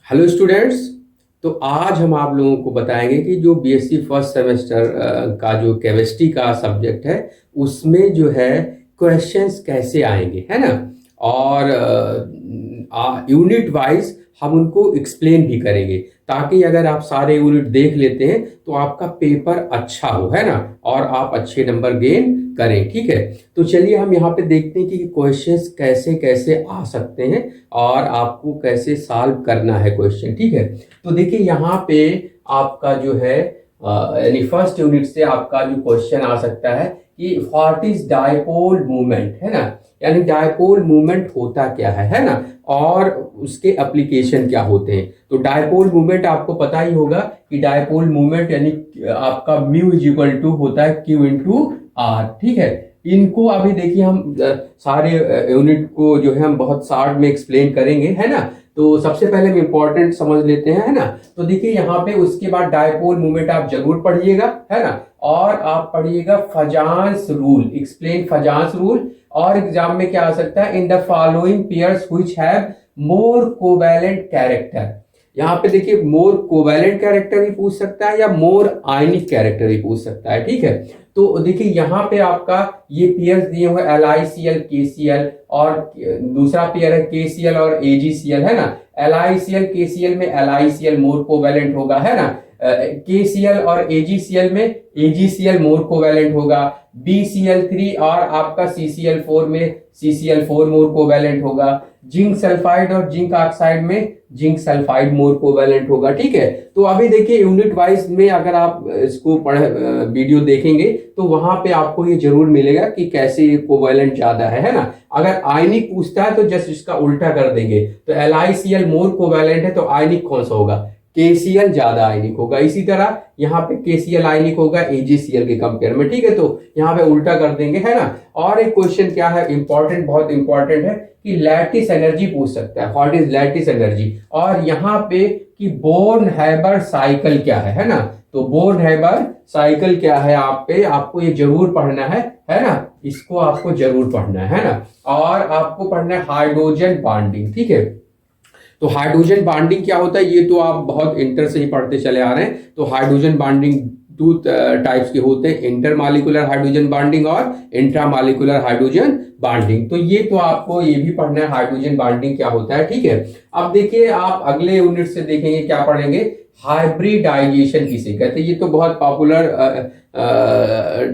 Hello students. तो आज हम आप लोगों को बताएंगे कि जो बीएससी फर्स्ट सेमेस्टर का जो केमिस्ट्री का सब्जेक्ट है उसमें जो है क्वेश्चंस कैसे आएंगे, है ना। और यूनिट वाइज हम उनको एक्सप्लेन भी करेंगे ताकि अगर आप सारे यूनिट देख लेते हैं तो आपका पेपर अच्छा हो, है ना, और आप अच्छे नंबर गेन करें। ठीक है, तो चलिए हम यहाँ पे देखते हैं कि क्वेश्चंस कैसे कैसे आ सकते हैं और आपको कैसे सॉल्व करना है क्वेश्चन। ठीक है, तो देखिए यहाँ पे आपका जो है यानी फर्स्ट यूनिट से आपका जो क्वेश्चन आ सकता है कि व्हाट इज डायपोल मूवमेंट, है ना। यानी डायपोल मूवमेंट होता क्या है ना, और उसके एप्लीकेशन क्या होते हैं। तो डायपोल मूवमेंट आपको पता ही होगा कि डायपोल मूवमेंट यानी आपका म्यू इज इक्वल टू होता है क्यू इंटू आर। ठीक है, इनको अभी देखिए हम सारे यूनिट को जो है हम बहुत शॉर्ट में एक्सप्लेन करेंगे, है ना। तो सबसे पहले हम इंपॉर्टेंट समझ लेते हैं, है ना। तो देखिए यहाँ पे उसके बाद डायपोल मूवमेंट आप जरूर पढ़िएगा, है ना, और आप पढ़िएगा Fajans rule, explain Fajans rule. और एग्जाम में क्या आ सकता है, in the following pairs which have more covalent character. यहाँ पे देखिए मोर कोवैलेंट कैरेक्टर भी पूछ सकता है या मोर आयनिक कैरेक्टर भी पूछ सकता है। ठीक है, तो देखिए यहाँ पे आपका ये पेयर्स दिए हुए LiCl KCl, और दूसरा पेयर है KCl और AgCl, है ना। LiCl KCl में LiCl मोर कोवैलेंट होगा, है ना। KCl और AgCl में AgCl मोर कोवैलेंट होगा। BCl3 और आपका CCl4 में CCl4 मोर कोवैलेंट होगा। जिंक सल्फाइड और जिंक ऑक्साइड में जिंक सल्फाइड मोर कोवैलेंट होगा। ठीक है, तो अभी देखिए यूनिट वाइज में अगर आप इसको वीडियो देखेंगे तो वहां पे आपको ये जरूर मिलेगा कि कैसे कोवैलेंट ज्यादा है ना। अगर आयनिक पूछता है तो जस्ट इसका उल्टा कर देंगे, तो LiCl मोर कोवैलेंट है तो आयनिक कौन सा होगा, KCl ज्यादा आयनिक होगा। इसी तरह यहाँ पे KCl आयनिक होगा AgCl के कंपेयर में। ठीक है, तो यहाँ पे उल्टा कर देंगे, है ना। और एक क्वेश्चन क्या है इंपॉर्टेंट, बहुत इंपॉर्टेंट है कि लैटिस एनर्जी पूछ सकता है, व्हाट इज लैटिस एनर्जी। और यहाँ पे कि बोर्न हैबर साइकिल क्या है ना। तो बोर्न हैबर साइकिल क्या है आप पे आपको ये जरूर पढ़ना है ना, इसको आपको जरूर पढ़ना है ना। और आपको पढ़ना है हाइड्रोजन बॉन्डिंग। ठीक है, तो हाइड्रोजन बॉन्डिंग क्या होता है ये तो आप बहुत इंटर से ही पढ़ते चले आ रहे हैं। तो हाइड्रोजन बॉन्डिंग दो टाइप्स के होते हैं, इंटरमॉलिक्यूलर हाइड्रोजन बॉन्डिंग और इंट्रामॉलिक्यूलर हाइड्रोजन बॉन्डिंग। तो ये तो आपको ये भी पढ़ना है हाइड्रोजन बॉन्डिंग क्या होता है। ठीक है, अब देखिए आप अगले यूनिट से देखेंगे क्या पढ़ेंगे, हाइब्रिडाइजेशन किसे कहते हैं। ये तो बहुत पॉपुलर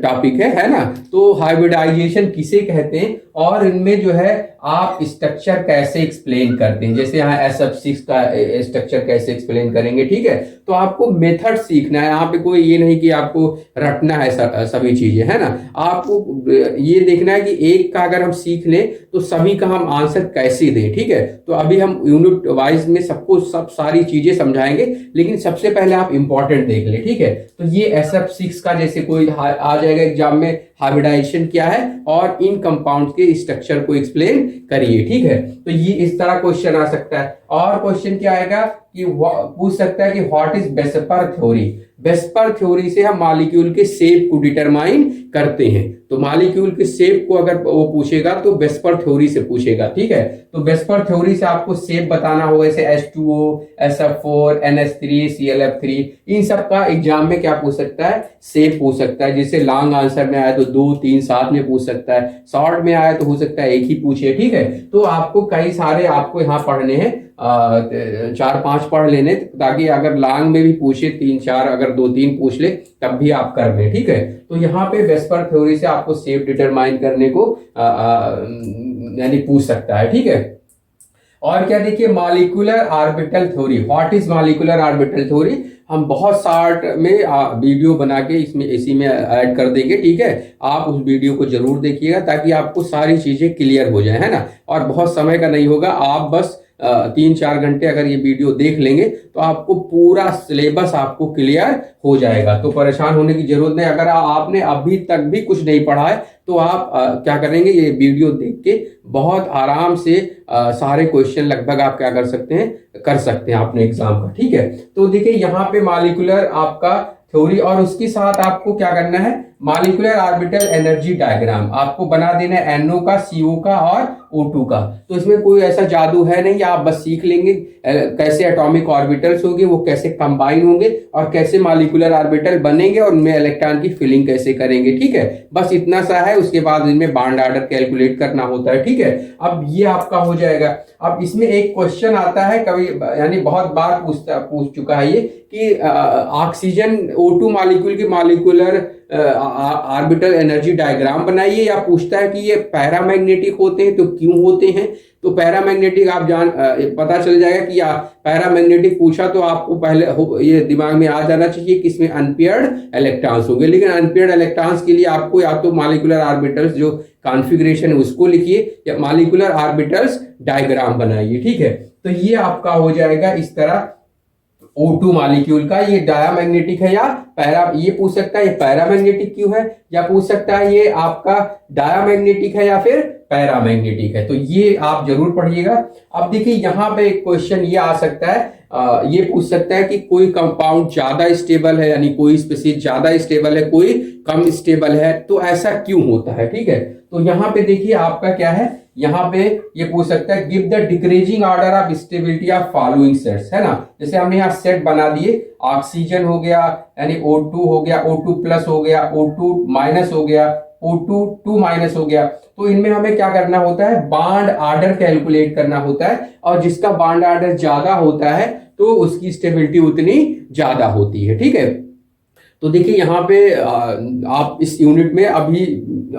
टॉपिक है ना। तो हाइब्रिडाइजेशन किसे कहते हैं और इनमें जो है आप स्ट्रक्चर कैसे एक्सप्लेन करते हैं, जैसे यहाँ SF6 का स्ट्रक्चर कैसे एक्सप्लेन करेंगे। ठीक है, तो आपको मेथड सीखना है, यहाँ पे कोई ये नहीं कि आपको रटना है सभी चीजें, है ना। आपको ये देखना है कि एक का अगर हम सीख लें तो सभी का हम आंसर कैसे दें। ठीक है, तो अभी हम यूनिट वाइज में सबको सब सारी चीजें समझाएंगे, लेकिन सबसे पहले आप इंपॉर्टेंट देख लें। ठीक है, तो ये SF6 का जैसे कोई आ जाएगा एग्जाम में, हाइब्रिडाइजेशन क्या है और इन कंपाउंड्स के स्ट्रक्चर को एक्सप्लेन करिए। ठीक है, तो ये इस तरह क्वेश्चन आ सकता है। और क्वेश्चन क्या आएगा कि पूछ सकता है कि व्हाट इज बेस्पर थ्योरी। बेस्पर थ्योरी से हम मॉलिक्यूल के शेप को डिटरमाइन करते हैं। तो मॉलिक्यूल के शेप को अगर वो पूछेगा तो बेस्पर थ्योरी से पूछेगा। ठीक है, तो बेस्पर थ्योरी से आपको शेप बताना होगा, जैसे H2O, SF4, NH3, ClF3, इन सब का एग्जाम में क्या पूछ सकता है, शेप पूछ सकता है। जैसे लॉन्ग आंसर में आया तो 2 3 साथ में पूछ सकता है, शॉर्ट में आया तो हो सकता है एक ही पूछे। ठीक है, तो आपको कई सारे आपको यहाँ पढ़ने हैं, 4 5 पढ़ लेने, ताकि अगर लॉन्ग में भी पूछे 3 4, अगर 2 3 पूछ ले तब भी आप कर लें। ठीक है, तो यहाँ पे बेस्पर थ्योरी से आपको शेप डिटरमाइन करने को यानी पूछ सकता है। ठीक है, और क्या देखिए molecular orbital theory, what is molecular orbital theory, हम बहुत शॉर्ट में वीडियो बना के इसमें इसी में ऐड कर देंगे। ठीक है, आप उस वीडियो को जरूर देखिएगा ताकि आपको सारी चीजें क्लियर हो जाए, है ना। और बहुत समय का नहीं होगा, आप बस 3 4 घंटे अगर ये वीडियो देख लेंगे तो आपको पूरा सिलेबस आपको क्लियर हो जाएगा। तो परेशान होने की जरूरत नहीं। अगर आपने अभी तक भी कुछ नहीं पढ़ा है तो आप क्या करेंगे, ये वीडियो देख के बहुत आराम से सारे क्वेश्चन लगभग आप क्या कर सकते हैं अपने एग्जाम का। ठीक है, तो देखिए यहाँ पे मॉलिक्यूलर आपका थ्योरी और उसके साथ आपको क्या करना है, मॉलिक्यूलर ऑर्बिटल एनर्जी डायग्राम आपको बना देना है NO का, CO का और O2 का। तो इसमें कोई ऐसा जादू है नहीं, आप बस सीख लेंगे कैसे एटॉमिक ऑर्बिटल्स होंगे, वो कैसे कंबाइन होंगे और कैसे मॉलिक्यूलर ऑर्बिटल बनेंगे और उनमें इलेक्ट्रॉन की फिलिंग कैसे करेंगे। ठीक है, बस इतना सा है। उसके बाद इनमें बॉन्ड ऑर्डर कैलकुलेट करना होता है। ठीक है, अब ये आपका हो जाएगा। अब इसमें एक क्वेश्चन आता है कभी, यानी बहुत बार पूछ चुका है ये, कि ऑक्सीजन O2 मॉलिक्यूल की मॉलिक्यूलर ऑर्बिटल एनर्जी डायग्राम बनाइए, या पूछता है कि ये पैरामैग्नेटिक होते हैं तो क्यों होते हैं। तो पैरामैग्नेटिक आप पता चल जाएगा कि पैरामैग्नेटिक पूछा तो आपको पहले ये दिमाग में आ जाना चाहिए कि इसमें अनपेयर्ड इलेक्ट्रॉन्स होंगे। लेकिन अनपेयर्ड इलेक्ट्रॉन्स के लिए आपको या तो मॉलिक्यूलर ऑर्बिटल्स जो कॉन्फ़िगरेशन है उसको लिखिए, या मॉलिक्यूलर ऑर्बिटल्स डायग्राम बनाइए। ठीक है, तो ये आपका हो जाएगा इस तरह O2 मॉलिक्यूल का। ये डायामैग्नेटिक है या ये पूछ सकता है ये पैरामैग्नेटिक क्यों है, या पूछ सकता है ये आपका डायामैग्नेटिक है या फिर पैरामैग्नेटिक है। तो ये आप जरूर पढ़िएगा। अब देखिए यहाँ पे एक क्वेश्चन ये आ सकता है, ये पूछ सकता है कि कोई कंपाउंड ज्यादा स्टेबल है, यानी कोई स्पीशीज ज्यादा स्टेबल है, कोई कम स्टेबल है, तो ऐसा क्यों होता है। ठीक है, तो यहाँ पे देखिए आपका क्या है, यहाँ पे ये पूछ सकता है give the decreasing order of stability of following sets, है ना। जैसे हमने यहाँ सेट बना दिए, ऑक्सीजन हो गया यानी O2 हो गया, O2 प्लस हो गया, O2 माइनस हो गया, O2 2 माइनस हो गया। तो इनमें हमें क्या करना होता है, बॉन्ड ऑर्डर कैलकुलेट करना होता है, और जिसका बॉन्ड ऑर्डर ज्यादा होता है तो उसकी स्टेबिलिटी उतनी ज्यादा होती है। ठीक है, तो देखिए यहाँ पे आप इस यूनिट में अभी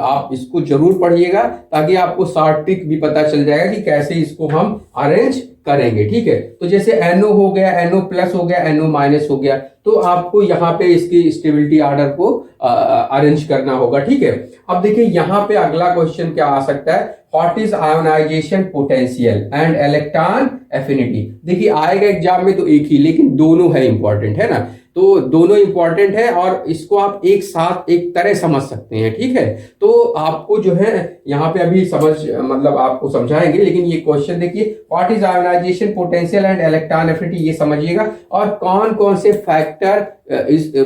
आप इसको जरूर पढ़िएगा, ताकि आपको शॉर्ट ट्रिक भी पता चल जाएगा कि कैसे इसको हम अरेंज करेंगे। ठीक है, तो जैसे NO हो गया, NO प्लस हो गया, NO माइनस हो गया, तो आपको यहाँ पे इसकी स्टेबिलिटी ऑर्डर को अरेंज करना होगा। ठीक है, अब देखिए यहाँ पे अगला क्वेश्चन क्या आ सकता है, what is ionization potential and electron affinity. देखिए आएगा एग्जाम में तो एक ही, लेकिन दोनों है इंपॉर्टेंट, है ना। तो दोनों इंपॉर्टेंट है और इसको आप एक साथ एक तरह समझ सकते हैं। ठीक है, तो आपको जो है यहाँ पे अभी मतलब आपको समझाएंगे, लेकिन ये क्वेश्चन देखिए, what is ionization potential and electron affinity, ये समझिएगा, और कौन कौन से फैक्टर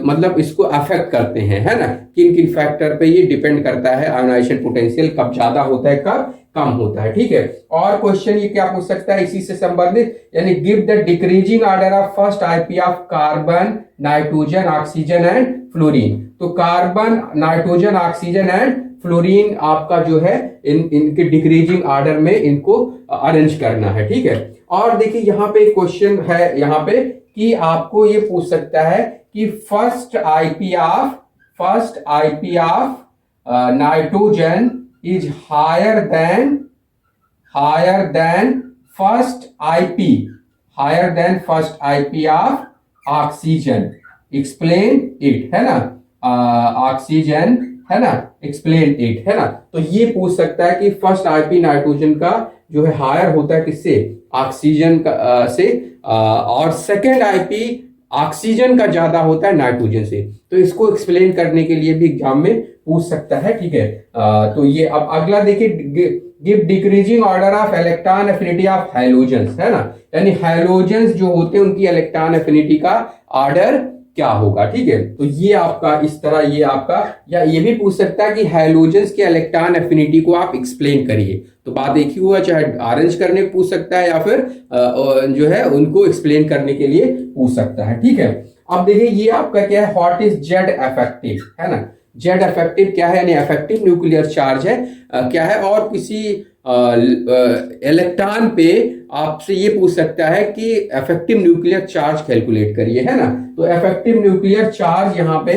मतलब इसको अफेक्ट करते हैं, है ना। किन किन फैक्टर पे ये डिपेंड करता है, आयोनाइजेशन पोटेंशियल कब ज्यादा होता है कब कम होता है। ठीक है, और क्वेश्चन ये क्या पूछ सकता है इसी से संबंधित, यानी give the decreasing order of first IP of carbon, nitrogen, oxygen and fluorine. तो carbon, nitrogen, oxygen and fluorine आपका जो है इनके डिक्रीजिंग ऑर्डर में इनको अरेंज करना है। ठीक है, और देखिए यहाँ पे क्वेश्चन है यहाँ पे कि आपको ये पूछ सकता है कि first IP of nitrogen is higher than first IP of oxygen, explain it, है ना। ऑक्सीजन है ना, explain it, है ना। तो ये पूछ सकता है कि फर्स्ट IP नाइट्रोजन का जो है हायर होता है किससे, ऑक्सीजन का से, और सेकेंड IP ऑक्सीजन का ज्यादा होता है नाइट्रोजन से। तो इसको एक्सप्लेन करने के लिए भी एग्जाम में पूछ सकता है। ठीक है, तो ये अब अगला देखिए, give decreasing order of electron affinity of halogens, है ना, यानी हैलोजेंस जो होते हैं उनकी इलेक्ट्रॉन एफिनिटी का ऑर्डर क्या होगा। ठीक है, तो ये आपका इस तरह ये आपका, या ये भी पूछ सकता है कि हैलोजेंस के इलेक्ट्रॉन एफिनिटी को आप एक्सप्लेन करिए। तो बात एक ही हुआ, चाहे अरेंज करने को पूछ सकता है या फिर जो है उनको एक्सप्लेन करने के लिए पूछ सकता है। ठीक है, अब देखिए ये आपका क्या है, व्हाट इज जेड इफेक्टिव, है ना। जेड इफेक्टिव क्या है, यानी इफेक्टिव न्यूक्लियर चार्ज है क्या है, और किसी इलेक्ट्रॉन पे आपसे ये पूछ सकता है कि इफेक्टिव न्यूक्लियर चार्ज कैलकुलेट करिए, है ना। तो इफेक्टिव न्यूक्लियर चार्ज यहाँ पे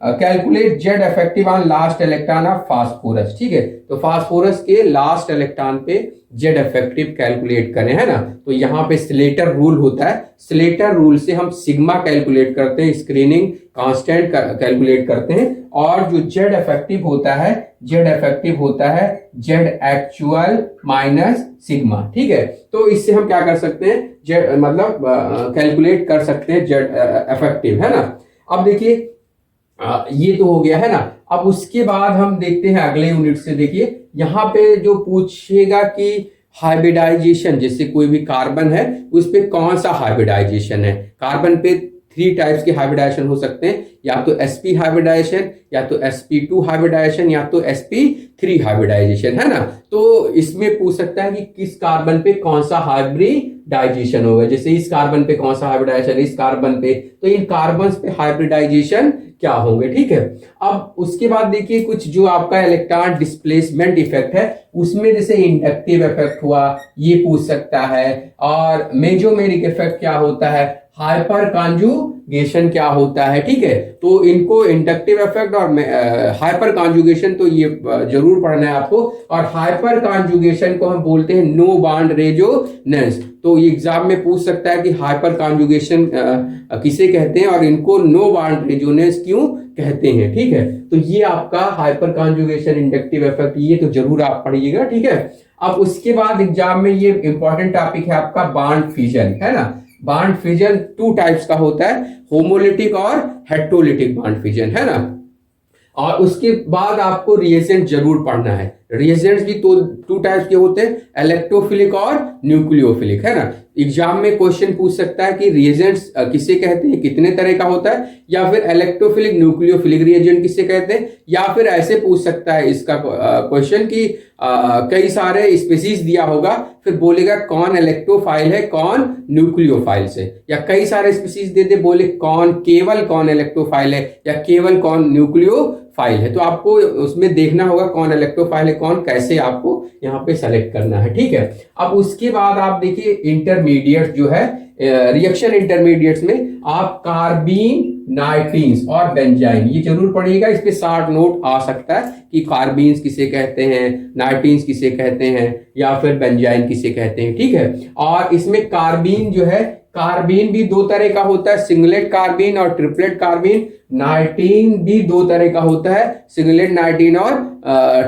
calculate Z effective on last electron of phosphorus. ठीक है, तो फास्फोरस के लास्ट इलेक्ट्रॉन पे जेड इफेक्टिव कैलकुलेट करें, है ना। तो यहाँ पे स्लेटर रूल होता है, स्लेटर रूल से हम सिग्मा कैलकुलेट करते हैं, स्क्रीनिंग कांस्टेंट कैलकुलेट करते हैं, और जो जेड इफेक्टिव होता है जेड एक्चुअल माइनस सिग्मा। ठीक है, तो इससे हम क्या कर सकते हैं, जेड मतलब कैलकुलेट कर सकते हैं जेड इफेक्टिव, है ना। अब देखिए ये तो हो गया, है ना। अब उसके बाद हम देखते हैं अगले यूनिट से, देखिए यहाँ पे जो पूछेगा कि हाइब्रिडाइजेशन, जैसे कोई भी कार्बन है उस पे कौन सा हाइब्रिडाइजेशन है, कार्बन पे थ्री टाइप्स के हाइब्रिडाइजेशन हो सकते हैं, या तो sp हाइब्रिडाइजेशन, या तो sp2 हाइब्रिडाइजेशन, या तो sp3 हाइब्रिडाइजेशन, है ना। तो इसमें पूछ सकता है कि किस कार्बन पे कौन सा हाइब्रिडाइजेशन होगा, जैसे इस कार्बन पे कौन सा हाइब्रिडाइजेशन, इस कार्बन पे, तो इन कार्बन पे हाइब्रिडाइजेशन क्या होंगे, ठीक है। अब उसके बाद देखिए कुछ जो आपका इलेक्ट्रॉन डिस्प्लेसमेंट इफेक्ट है, उसमें जैसे इंडक्टिव इफेक्ट हुआ, ये पूछ सकता है, और मेजोमेरिक इफेक्ट क्या होता है, हाइपर कॉन्जुगेशन क्या होता है, ठीक है। तो इनको इंडक्टिव इफेक्ट और हाइपर कॉन्जुगेशन तो ये जरूर पढ़ना है आपको। और हाइपर कॉन्जुगेशन को हम बोलते हैं नो बॉन्ड रेजोनेंस, तो ये एग्जाम में पूछ सकता है कि हाइपर कॉन्जुगेशन किसे कहते हैं और इनको नो बॉन्ड रेजोनेंस क्यों कहते हैं, ठीक है। तो ये आपका हाइपर कॉन्जुगेशन, इंडक्टिव इफेक्ट, ये तो जरूर आप पढ़िएगा, ठीक है। अब उसके बाद एग्जाम में ये इंपॉर्टेंट टॉपिक है आपका बॉन्ड फिजन, है ना। बॉन्ड फिजन टू टाइप्स का होता है, होमोलिटिक और हेट्रोलिटिक बॉन्ड फिजन, है ना। और उसके बाद आपको रिएजेंट जरूर पढ़ना है। रिएजेंट्स भी तो टू टाइप्स के होते हैं, इलेक्ट्रोफिलिक और न्यूक्लियोफिलिक, है ना। एग्जाम में क्वेश्चन पूछ सकता है कि रिएजेंट्स किसे कहते हैं, कितने तरह का होता है, या फिर इलेक्ट्रोफिलिक न्यूक्लियोफिलिक रिएजेंट किसे कहते हैं, या फिर ऐसे पूछ सकता है इसका क्वेश्चन कि कई सारे स्पीसीज दिया होगा, फिर बोलेगा कौन इलेक्ट्रोफाइल है, कौन न्यूक्लियोफाइल से, या कई सारे स्पीसीज दे दे, बोले केवल कौन इलेक्ट्रोफाइल है या केवल कौन न्यूक्लियोफाइल है। तो आपको उसमें देखना होगा कौन इलेक्ट्रोफाइल है कौन, कैसे आपको यहाँ पे सेलेक्ट करना है, ठीक है। अब उसके बाद आप देखिए इंटरमीडिएट जो है, रिएक्शन इंटरमीडिएट्स में आप कार्बीन, नाइट्रीन्स और बेंजाइन, ये जरूर पढ़िएगा, इस पे 60 नोट आ सकता है कि कार्बीन्स किसे कहते हैं, नाइट्रीन्स किसे कहते हैं, या फिर बेंजाइन किसे कहते हैं, ठीक है। और इसमें कार्बीन जो है, कार्बीन भी दो तरह का होता है, सिंगलेट कार्बीन और ट्रिपलेट कार्बीन। नाइट्रीन भी दो तरह का होता है, सिंगलेट नाइट्रीन और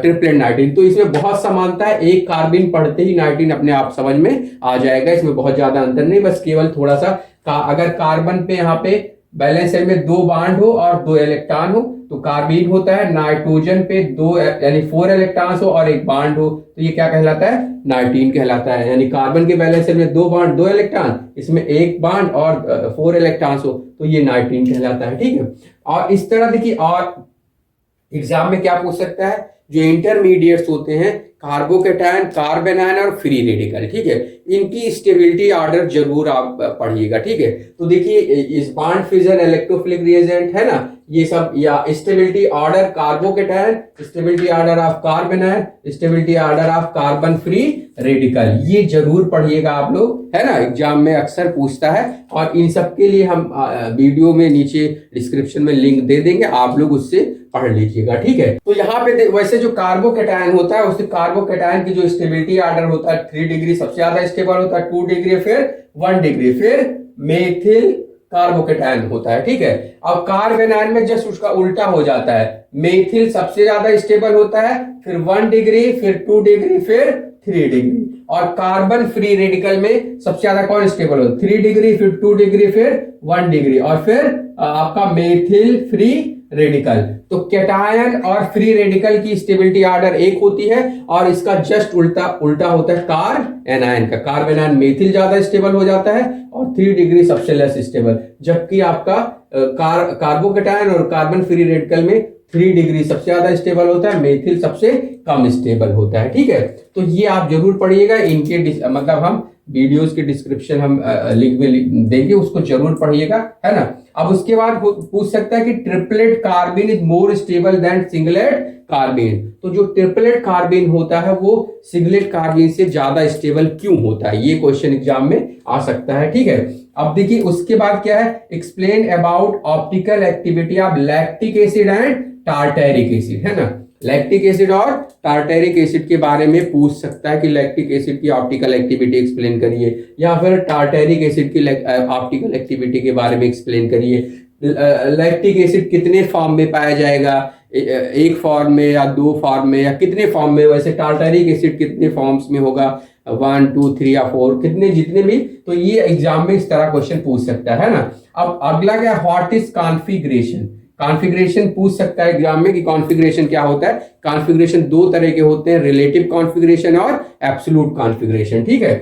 ट्रिपलेट नाइट्रीन। तो इसमें बहुत समानता है, एक कार्बीन पढ़ते ही नाइट्रीन अपने आप समझ में आ जाएगा, इसमें बहुत ज्यादा अंतर नहीं, बस केवल थोड़ा सा अगर कार्बन पे यहाँ पे बैलेंस शेल में 2 बॉन्ड हो और 2 इलेक्ट्रॉन हो तो कार्बीन होता है, नाइट्रोजन पे 2 यानी 4 इलेक्ट्रॉन्स हो और 1 बॉन्ड हो तो ये क्या कहलाता है, नाइट्रीन कहलाता है। यानी कार्बन के बैलेंस शेल में 2 बॉन्ड 2 इलेक्ट्रॉन, इसमें 1 बॉन्ड और 4 इलेक्ट्रॉन्स हो तो ये नाइट्रीन कहलाता है, ठीक है। और इस तरह देखिए, और एग्जाम में क्या पूछ सकता है, जो इंटरमीडिएट्स होते हैं कार्बोकेटायन, कार्बेनायन और फ्री रेडिकल, ठीक है, इनकी स्टेबिलिटी ऑर्डर जरूर आप पढ़िएगा, ठीक है। तो देखिए इस बॉन्ड फिजन, इलेक्ट्रोफिलिक रिएजेंट है ना, ये सब, या stability order carbocation, stability order of carbanion, stability order of carbon free radical, ये जरूर पढ़िएगा आप लोग, है ना, एग्जाम में अक्सर पूछता है। और इन सब के लिए हम वीडियो में नीचे डिस्क्रिप्शन में लिंक दे देंगे, आप लोग उससे पढ़ लीजिएगा, ठीक है। तो यहाँ पे वैसे जो कार्बोकेटायन होता है, उससे कार्बोकेटायन की जो स्टेबिलिटी ऑर्डर होता है 3 डिग्री सबसे ज्यादा स्टेबल होता है, 2 डिग्री, फिर 1 डिग्री, फिर मेथिल कार्बोकेटायन होता है, ठीक है। अब कार्बेनायन में जस्ट उसका उल्टा हो जाता है, मेथिल सबसे ज्यादा स्टेबल होता है, फिर 1 डिग्री, फिर 2 डिग्री, फिर 3 डिग्री। और कार्बन फ्री रेडिकल में सबसे ज्यादा कौन स्टेबल होता है, 3 डिग्री, फिर 2 डिग्री, फिर 1 डिग्री, और फिर आपका मेथिल फ्री रेडिकल। तो कैटायन और फ्री रेडिकल की स्टेबिलिटी ऑर्डर एक होती है, और इसका जस्ट उल्टा होता है कार्बेनायन का। कार्बेनायन मेथिल ज्यादा स्टेबल हो जाता है और 3 डिग्री सबसे लेस स्टेबल, जबकि आपका कार्बोकेटायन और कार्बन फ्री रेडिकल में 3 डिग्री सबसे ज्यादा स्टेबल होता है, मेथिल सबसे कम स्टेबल होता है, ठीक है। तो ये आप जरूर पढ़िएगा, इनके मतलब हम वीडियोस के डिस्क्रिप्शन हम लिंक में देंगे, उसको जरूर पढ़िएगा, है ना। अब उसके बाद पूछ सकता है कि triplet carbon is more stable then singlet carbon. तो जो ट्रिपलेट कार्बन होता है वो सिंगलेट कार्बन से ज्यादा स्टेबल क्यों होता है, ये क्वेश्चन एग्जाम में आ सकता है, ठीक है। अब देखिए उसके बाद क्या है, explain about optical activity of lactic acid and tartaric acid, है ना। लैक्टिक एसिड और टार्टेरिक एसिड के बारे में पूछ सकता है कि लैक्टिक एसिड की ऑप्टिकल एक्टिविटी एक्सप्लेन करिए, या फिर टार्टेरिक एसिड की ऑप्टिकल एक्टिविटी के बारे में एक्सप्लेन करिए। लैक्टिक एसिड कितने फॉर्म में पाया जाएगा, एक फॉर्म में या 2 फॉर्म में, या कितने फॉर्म में, वैसे टार्टेरिक एसिड कितने फॉर्म्स में होगा, 1 2 3 या 4, कितने जितने भी। तो ये एग्जाम में इस तरह क्वेश्चन पूछ सकता है ना। अब अगला क्या, व्हाट इज कॉन्फिगरेशन। कॉन्फ़िगरेशन पूछ सकता है एग्जाम में कि कॉन्फ़िगरेशन क्या होता है। कॉन्फ़िगरेशन 2 तरह के होते हैं, रिलेटिव कॉन्फ़िगरेशन और एब्सोल्यूट कॉन्फ़िगरेशन, ठीक है।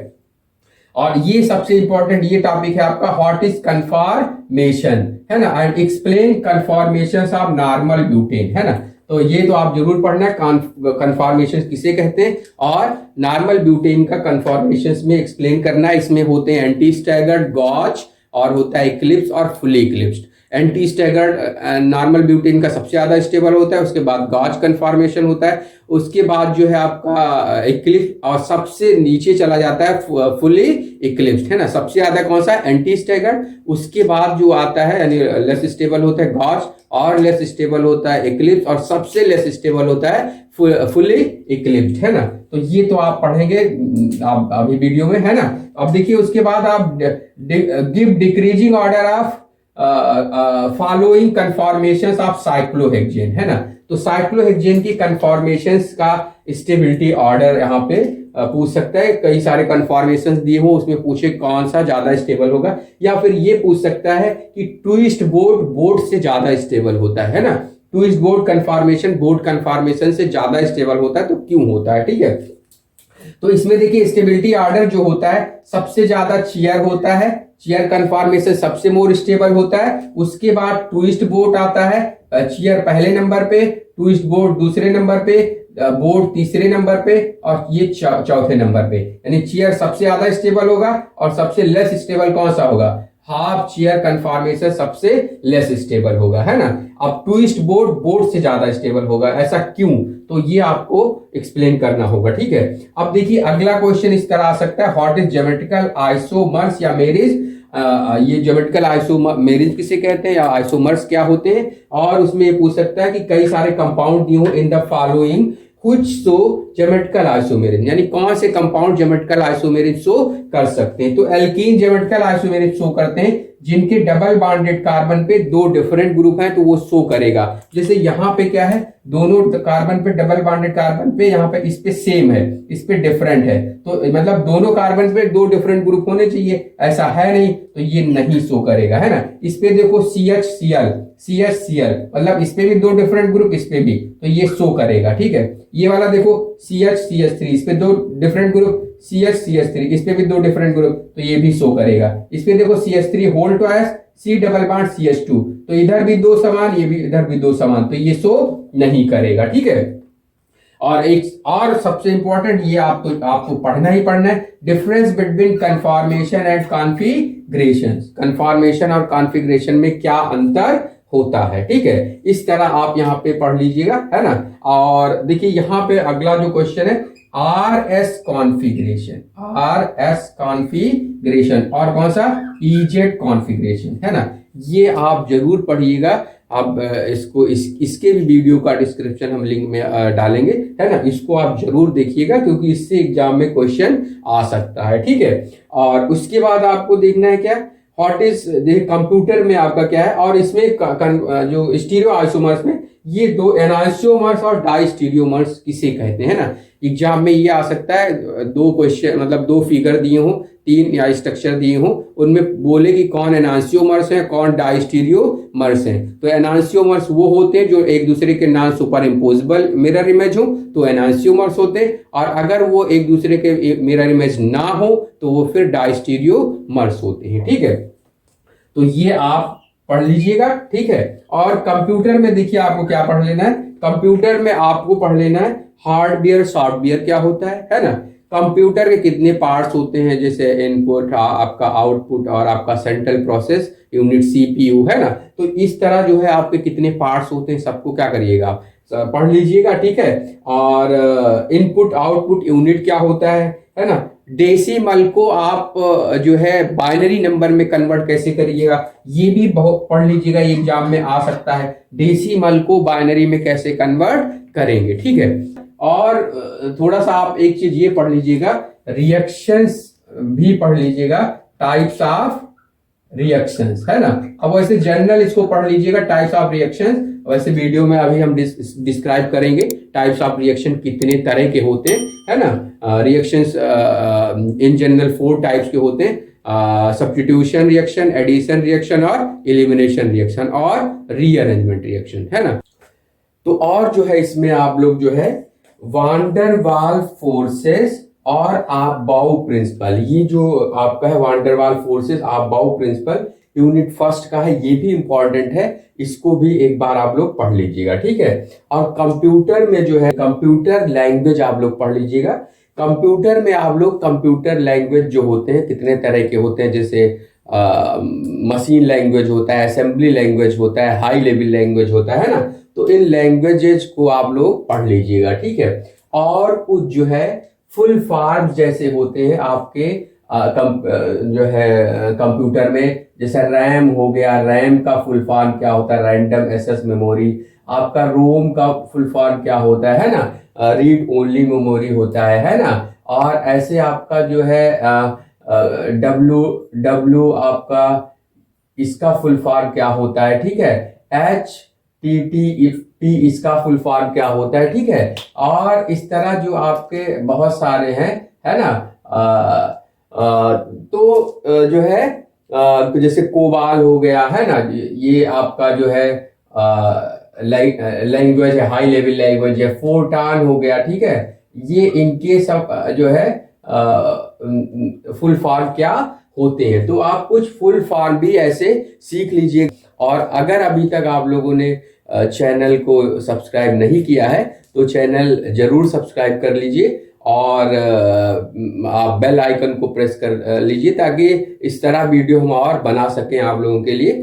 और ये सबसे इंपॉर्टेंट ये टॉपिक है आपका, व्हाट इज कन्फॉर्मेशन, है ना, and explain conformations of normal butane, है ना। तो ये तो आप जरूर पढ़ना, कन्फॉर्मेशन किसे कहते हैं और नॉर्मल ब्यूटेन का कन्फॉर्मेशंस में एक्सप्लेन करना है। इसमें होते हैं एंटी स्टैगर्ड, गॉच, और होता है इक्लिप्स और fully eclipsed. Anti staggered normal butane का सबसे ज्यादा स्टेबल होता है, उसके बाद गॉच कन्फॉर्मेशन होता है, उसके बाद जो है आपका इक्लिप्स, और सबसे नीचे चला जाता है फुली इक्लिप्स्ड, है ना। सबसे ज्यादा कौन सा, एंटी स्टैगर्ड, उसके बाद जो आता है यानी लेस स्टेबल होता है गॉच, और लेस स्टेबल होता है इक्लिप्स, और सबसे लेस स्टेबल होता है फुली इक्लिप्स्ड, है ना। तो ये तो आप पढ़ेंगे आप अभी वीडियो में, है ना। अब देखिए उसके बाद आप give decreasing order of following conformations of cyclohexane, है ना। तो साइक्लोहेक्सेन की कन्फॉर्मेशंस का स्टेबिलिटी ऑर्डर यहाँ पे पूछ सकता है। कई सारे कन्फॉर्मेशंस दिए हो, उसमें पूछे कौन सा ज्यादा स्टेबल होगा, या फिर ये पूछ सकता है कि ट्विस्ट बोर्ड से ज्यादा स्टेबल होता है ना। ट्विस्ट बोर्ड कन्फॉर्मेशन से ज्यादा स्टेबल होता है, तो क्यों होता है, ठीक है। तो इसमें देखिए स्टेबिलिटी ऑर्डर जो होता है, सबसे ज्यादा चेयर होता है, चेयर कन्फॉर्मेशन सबसे मोर स्टेबल होता है, उसके बाद ट्विस्ट बोर्ड आता है, चेयर पहले नंबर पे, ट्विस्ट बोर्ड दूसरे नंबर पे, बोर्ड तीसरे नंबर पे, और ये चौथे नंबर पे। यानी चेयर सबसे ज्यादा स्टेबल होगा, और सबसे लेस स्टेबल कौन सा होगा, हाफ चेयर कन्फॉर्मेशन सबसे लेस स्टेबल होगा, है ना। अब ट्विस्ट बोर्ड से ज्यादा स्टेबल होगा, ऐसा क्यों, तो ये आपको एक्सप्लेन करना होगा, ठीक है। अब देखिए अगला क्वेश्चन इस तरह आ सकता है, व्हाट इज ज्योमेट्रिकल आइसोमर्स या मेरिज। ये ज्योमेट्रिकल आइसोमेरिज किसे कहते हैं, या आइसोमर्स क्या होते हैं। और उसमें ये पूछ सकता है कि कई सारे कंपाउंड दिए हो इन द फॉलोइंग कुछ शो ज्योमेट्रिकल आइसोमेरिज, यानी कौन से कंपाउंड ज्योमेट्रिकल आइसोमेरिज शो कर सकते हैं। तो एल्कीन ज्योमेट्रिकल आइसोमेरिज शो करते हैं जिनके डबल बॉन्डेड कार्बन पे दो डिफरेंट ग्रुप हैं, तो वो शो करेगा। जैसे यहाँ पे क्या है, दोनों कार्बन पे डबल बॉन्डेड कार्बन पे, यहाँ पे इस पे सेम है, इस पे डिफरेंट है, तो मतलब दोनों कार्बन पे दो डिफरेंट ग्रुप होने चाहिए, ऐसा है नहीं, तो ये नहीं शो करेगा, है ना। इस पे देखो CHCl मतलब इस पे भी दो डिफरेंट ग्रुप, इस पे भी, तो ये शो करेगा, ठीक है। ये वाला देखो CHCH3, इस पे दो डिफरेंट ग्रुप, CH3, इस पे भी दो डिफरेंट ग्रुप, तो ये भी शो करेगा। इस पे देखो CH3 whole twice C double bond CH2, तो इधर भी दो समान, ये भी इधर भी दो समान, तो ये शो नहीं करेगा, ठीक है। और एक और सबसे इंपॉर्टेंट, ये आपको पढ़ना ही पढ़ना है, difference between conformation and configuration. Conformation और कॉन्फिगरेशन में क्या अंतर होता है, ठीक है। इस तरह आप यहाँ पे पढ़ लीजिएगा, है ना। और देखिए यहाँ पे अगला जो क्वेश्चन है, RS कॉन्फिगरेशन, और कौन सा, EZ कॉन्फिगरेशन, है ना। ये आप जरूर पढ़िएगा। अब इसके भी वीडियो का डिस्क्रिप्शन हम लिंक में डालेंगे, है ना। इसको आप जरूर देखिएगा, क्योंकि इससे एग्जाम में क्वेश्चन आ सकता है, ठीक है। और उसके बाद आपको देखना है क्या, व्हाट इज, देखिए कंप्यूटर में आपका क्या है, और इसमें जो स्टीरियो आइसोमर्स में ये दो एनांसियोमर्स और डाइस्टीरियोमर्स किसे कहते हैं, ना। एग्जाम में ये आ सकता है, दो क्वेश्चन मतलब दो फिगर दिए हों, तीन या स्ट्रक्चर दिए हों, उनमें बोले कि कौन एनांसियोमर्स हैं, कौन डाइस्टीरियोमर्स हैं। तो एनांसियोमर्स वो होते हैं जो एक दूसरे के non super imposable mirror image हो, तो एनांसियोमर्स होते हैं, और अगर वो एक दूसरे के मिरर इमेज ना हो तो वो फिर डाइस्टीरियोमर्स होते हैं, ठीक है। तो ये आप पढ़ लीजिएगा, ठीक है। और कंप्यूटर में देखिए आपको क्या पढ़ लेना है, कंप्यूटर में आपको पढ़ लेना है हार्डवेयर सॉफ्टवेयर क्या होता है ना। कंप्यूटर के कितने पार्ट्स होते हैं, जैसे इनपुट, आपका आउटपुट, और आपका सेंट्रल प्रोसेस यूनिट CPU, है ना। तो इस तरह जो है आपके कितने पार्ट्स होते हैं, सबको क्या करिएगा, पढ़ लीजिएगा, ठीक है। और इनपुट आउटपुट यूनिट क्या होता है ना। डेसिमल को आप जो है बाइनरी नंबर में कन्वर्ट कैसे करिएगा, ये भी बहुत पढ़ लीजिएगा, एग्जाम में आ सकता है, डेसिमल को बाइनरी में कैसे कन्वर्ट करेंगे, ठीक है। और थोड़ा सा आप एक चीज ये पढ़ लीजिएगा, रिएक्शंस भी पढ़ लीजिएगा, टाइप्स ऑफ रिएक्शंस, है ना। अब वैसे जनरल इसको पढ़ लीजिएगा, टाइप्स ऑफ रिएक्शंस, वैसे वीडियो में अभी हम डिस्क्राइब करेंगे टाइप्स ऑफ रिएक्शन कितने तरह के होते हैं, है ना। रिएक्शंस इन जनरल 4 टाइप्स के होते हैं, सब्स्टिट्यूशन रिएक्शन, एडिशन रिएक्शन, और एलिमिनेशन रिएक्शन, और रीअरेंजमेंट रिएक्शन, है ना। तो और जो है इसमें आप लोग जो है वांडर वाल फोर्सेस और आबाउ प्रिंसिपल, ये जो आपका है van der Waals forces about principal unit first का है, ये भी इंपॉर्टेंट है, इसको भी एक बार आप लोग पढ़ लीजिएगा, ठीक है। और कंप्यूटर में जो है कंप्यूटर लैंग्वेज आप लोग पढ़ लीजिएगा। कंप्यूटर में आप लोग कंप्यूटर लैंग्वेज जो होते हैं कितने तरह के होते हैं, जैसे मशीन लैंग्वेज होता है, असेंबली लैंग्वेज होता है, हाई लेवल लैंग्वेज होता है ना। तो इन लैंग्वेजेस को आप लोग पढ़ लीजिएगा, ठीक है। और कुछ जो है फुल फॉर्म जैसे होते हैं आपके जो है कंप्यूटर में, जैसे रैम हो गया, रैम का फुल फॉर्म क्या होता है, रैंडम एक्सेस मेमोरी। आपका रोम का फुल फॉर्म क्या होता है ना, रीड ओनली मेमोरी होता है ना। और ऐसे आपका जो है डब्ल्यू डब्ल्यू आपका इसका फुल फॉर्म क्या होता है, ठीक है। एच टी टी टी इसका फुल फॉर्म क्या होता है, ठीक है। और इस तरह जो आपके बहुत सारे हैं, है ना। तो जो है जैसे कोबाल हो गया है ना, ये आपका जो है लैंग्वेज है, हाई लेवल लैंग्वेज है। फोर्टान हो गया, ठीक है। ये इनके सब जो है फुल फॉर्म क्या होते हैं। तो आप कुछ फुल फॉर्म भी ऐसे सीख लीजिए। और अगर अभी तक आप लोगों ने चैनल को सब्सक्राइब नहीं किया है तो चैनल जरूर सब्सक्राइब कर लीजिए और आप बेल आइकन को प्रेस कर लीजिए, ताकि इस तरह वीडियो हम और बना सकें आप लोगों के लिए।